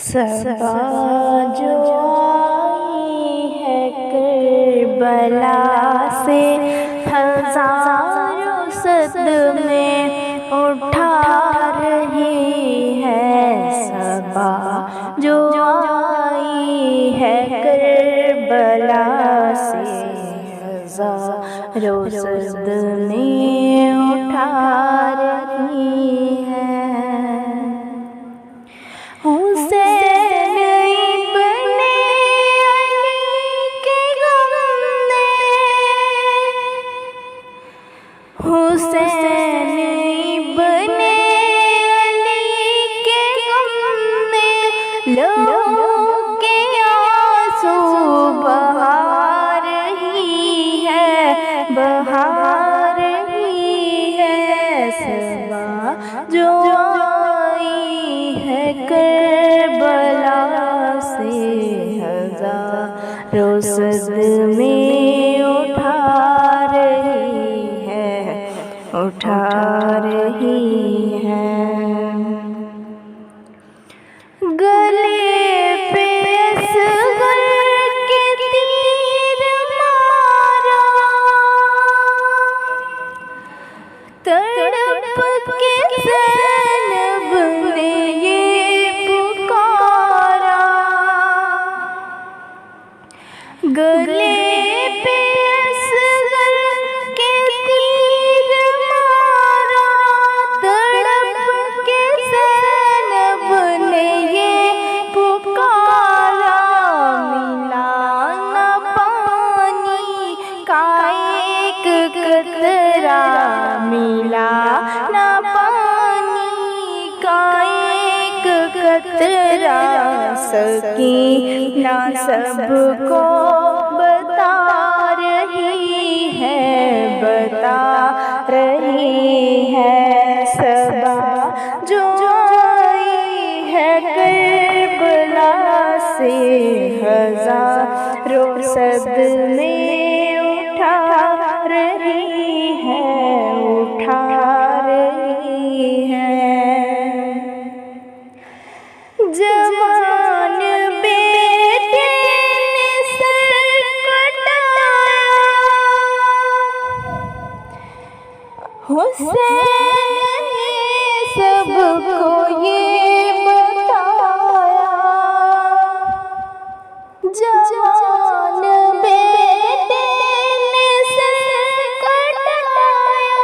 सबा जो आई है करबला से, हजारों सदमे उठा रही है। सबा जो आई है करबला से, हजारों सदमे उठा रही है। हुसैन इब्ने अली के गम ने, हुसैन इब्ने अली के गम ने लोगों के आंसू बहा रही है, बहा रही है। सबा जो आई है करबला से, हजारों सदमे उठा रही है, उठा रही है। गले पे असगर के तीर मारा, तड़प के ज़ैनब ने ये पुकारा। गले पे असगर के तीर मारा, तड़प के ज़ैनब ने ये पुकारा। मिला न पानी का एक कतरा, मिला न पानी का एक कतरा। सकीना सबको बता रही है, बता रही है। सबा जो आई है करबला से, हजारों सदमे उठा रही है, उठा रही है। जवान बेटे ने सर कटाया, हुसैन ने सबको ये बताया। जवान बेटे ने सर कटाया,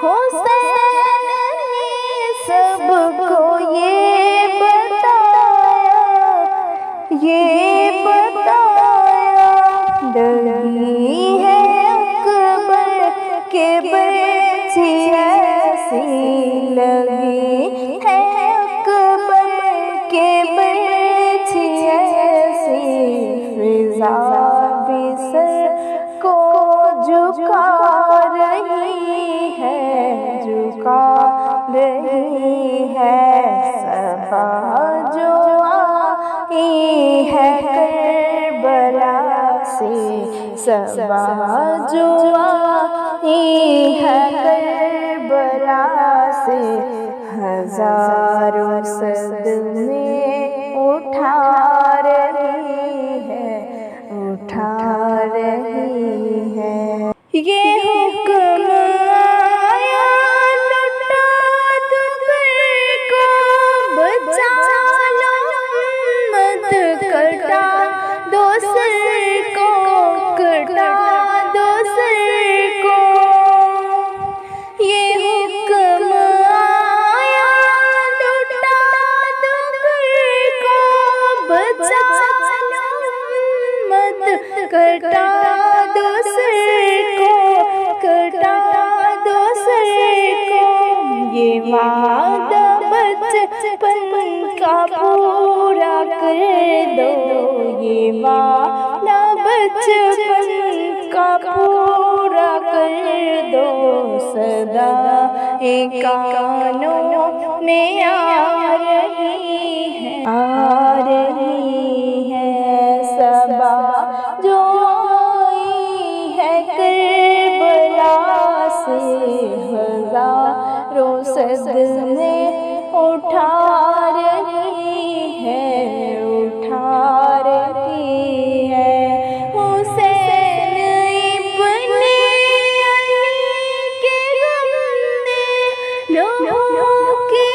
हुसैन ने सबको ये बताया, ये बताया। डरी है अकबर के बच्ची ऐसी, लगी है अकबर के बच्ची ऐसी। फिजा भी सर को झुका रही है, झुका रही है। सबा जो आई है करबला से, सबा जो आई है करबला से, हजारों सदमे उठा रही है, उठा रही है। ये हुक्म आया लुटा दुबर को, बचा लो मत कटा दो सर को, कटा दो सर को। ये हुक्म आया लुटा दुबर को, बचा लो मत कटा दो सर को, कटा दो सर को। ये वादा बचपन का पूरा कर दो, ये वादा बचपन का पूरा कर दो। सदा एक कानों में आ रही है, आ रही है। सबा जो आई है करबला से, हजारों सदमे उठा रही है, लोगों की